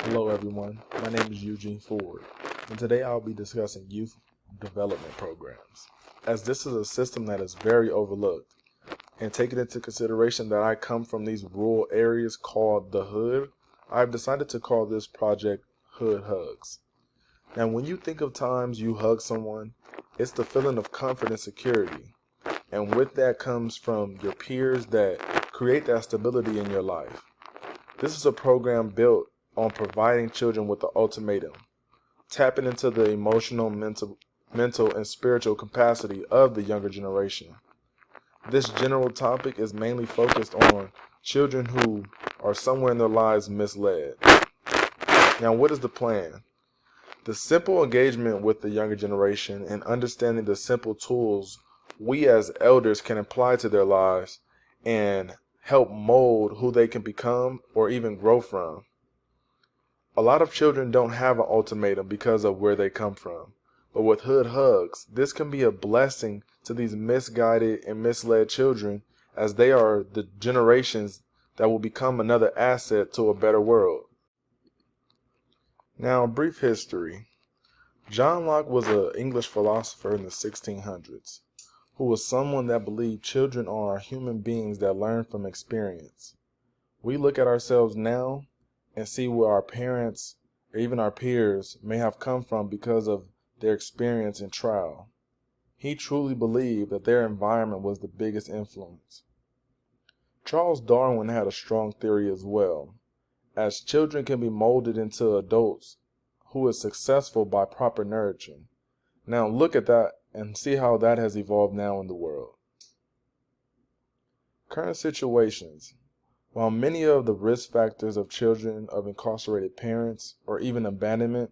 Hello everyone, my name is Eugene Ford, and today I'll be discussing youth development programs, as this is a system that is very overlooked, and taking into consideration that I come from these rural areas called the Hood, I've decided to call this project Hood Hugs. Now when you think of times you hug someone, it's the feeling of comfort and security, and with that comes from your peers that create that stability in your life. This is a program built on providing children with the ultimatum, tapping into the emotional, mental, and spiritual capacity of the younger generation. This general topic is mainly focused on children who are somewhere in their lives misled. Now, what is the plan? The simple engagement with the younger generation and understanding the simple tools we as elders can apply to their lives and help mold who they can become or even grow from. A lot of children don't have an ultimatum because of where they come from. But with Hood Hugs, this can be a blessing to these misguided and misled children, as they are the generations that will become another asset to a better world. Now, brief history. John Locke was an English philosopher in the 1600s, who was someone that believed children are human beings that learn from experience. We look at ourselves now and see where our parents or even our peers may have come from because of their experience and trial. He truly believed that their environment was the biggest influence. Charles Darwin had a strong theory as well, as children can be molded into adults who is successful by proper nurturing. Now look at that and see how that has evolved now in the world. Current situations. While many of the risk factors of children of incarcerated parents or even abandonment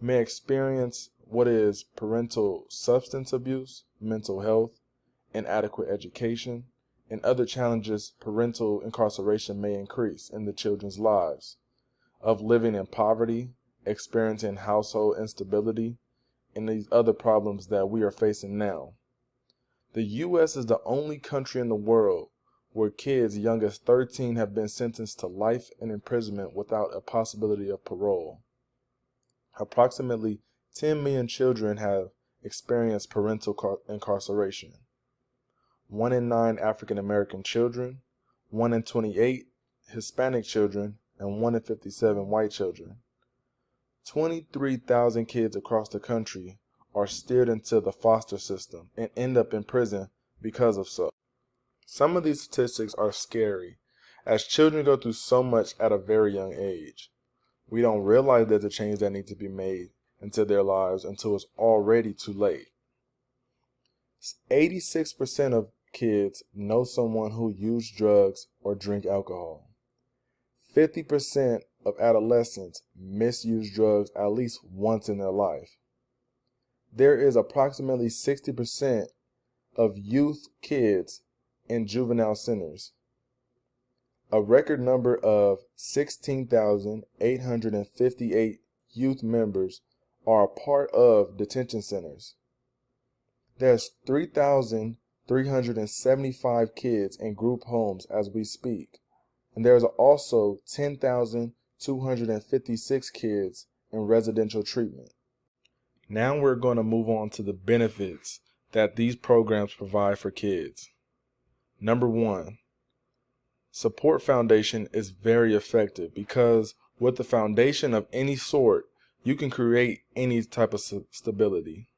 may experience what is parental substance abuse, mental health, inadequate education, and other challenges, parental incarceration may increase in the children's lives of living in poverty, experiencing household instability, and these other problems that we are facing now. The U.S. is the only country in the world where kids young as 13 have been sentenced to life in imprisonment without a possibility of parole. Approximately 10 million children have experienced parental incarceration. 1 in 9 African American children, 1 in 28 Hispanic children, and 1 in 57 white children. 23,000 kids across the country are steered into the foster system and end up in prison because of so. Some of these statistics are scary, as children go through so much at a very young age. We don't realize there's a change that needs to be made into their lives until it's already too late. 86% of kids know someone who used drugs or drink alcohol. 50% of adolescents misuse drugs at least once in their life. There is approximately 60% of youth kids in juvenile centers. A record number of 16,858 youth members are a part of detention centers. There's 3,375 kids in group homes as we speak, and there's also 10,256 kids in residential treatment. Now we're going to move on to the benefits that these programs provide for kids. Number 1, Support Foundation is very effective because with the foundation of any sort, you can create any type of stability.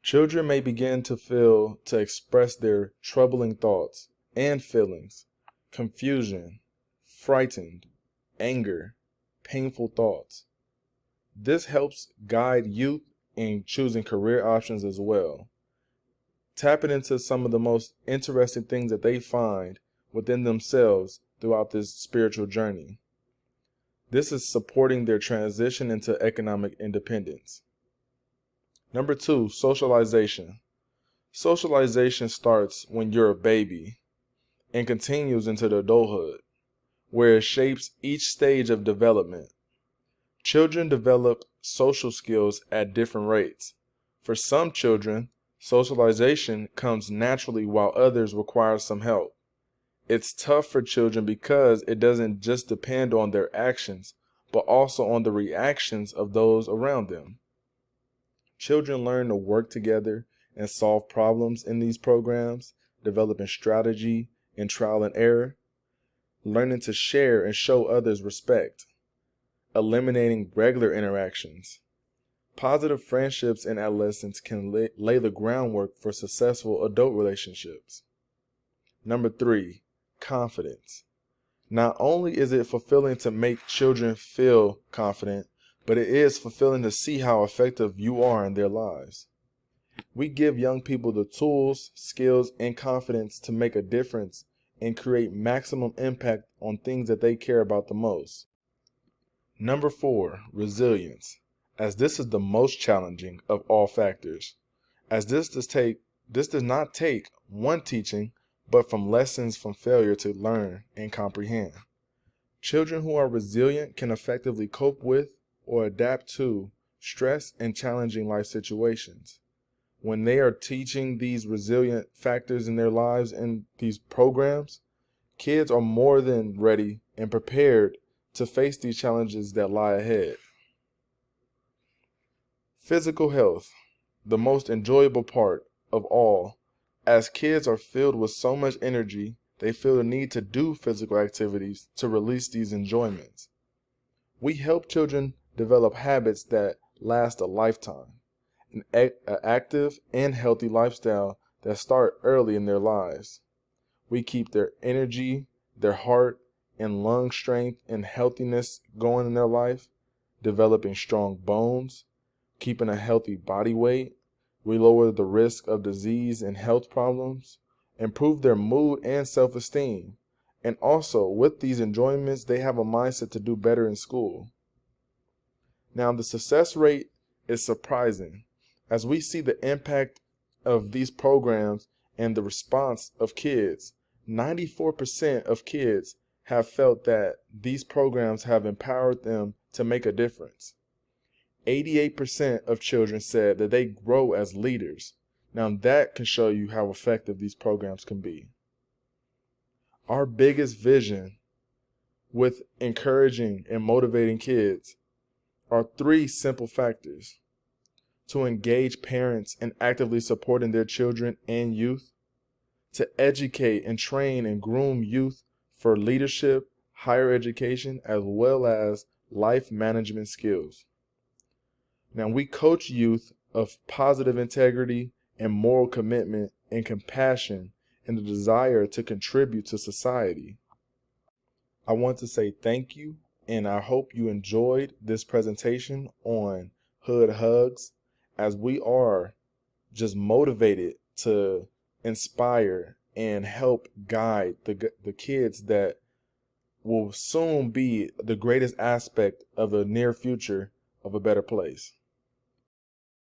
Children may begin to express their troubling thoughts and feelings, confusion, frightened, anger, painful thoughts. This helps guide youth in choosing career options as well, tapping into some of the most interesting things that they find within themselves throughout this spiritual journey. This is supporting their transition into economic independence. Number 2, socialization. Socialization starts when you're a baby and continues into the adulthood, where it shapes each stage of development. Children develop social skills at different rates. For some children, socialization comes naturally while others require some help. It's tough for children because it doesn't just depend on their actions, but also on the reactions of those around them. Children learn to work together and solve problems in these programs, developing strategy and trial and error, learning to share and show others respect, eliminating regular interactions. Positive friendships in adolescence can lay the groundwork for successful adult relationships. Number 3, confidence. Not only is it fulfilling to make children feel confident, but it is fulfilling to see how effective you are in their lives. We give young people the tools, skills, and confidence to make a difference and create maximum impact on things that they care about the most. Number 4, resilience, as this is the most challenging of all factors, as this does not take one teaching, but from lessons from failure to learn and comprehend. Children who are resilient can effectively cope with or adapt to stress and challenging life situations. When they are teaching these resilient factors in their lives in these programs, kids are more than ready and prepared to face these challenges that lie ahead. Physical health, the most enjoyable part of all, as kids are filled with so much energy, they feel the need to do physical activities to release these enjoyments. We help children develop habits that last a lifetime, an active and healthy lifestyle that start early in their lives. We keep their energy, their heart, and lung strength and healthiness going in their life, developing strong bones, keeping a healthy body weight. We lower the risk of disease and health problems, improve their mood and self-esteem. And also, with these enjoyments, they have a mindset to do better in school. Now, the success rate is surprising as we see the impact of these programs and the response of kids. 94% of kids have felt that these programs have empowered them to make a difference. 88% of children said that they grow as leaders. Now that can show you how effective these programs can be. Our biggest vision with encouraging and motivating kids are 3 simple factors: to engage parents in actively supporting their children and youth, to educate and train and groom youth for leadership, higher education, as well as life management skills. Now, we coach youth of positive integrity and moral commitment and compassion and the desire to contribute to society. I want to say thank you, and I hope you enjoyed this presentation on Hood Hugs, as we are just motivated to inspire and help guide the kids that will soon be the greatest aspect of the near future of a better place.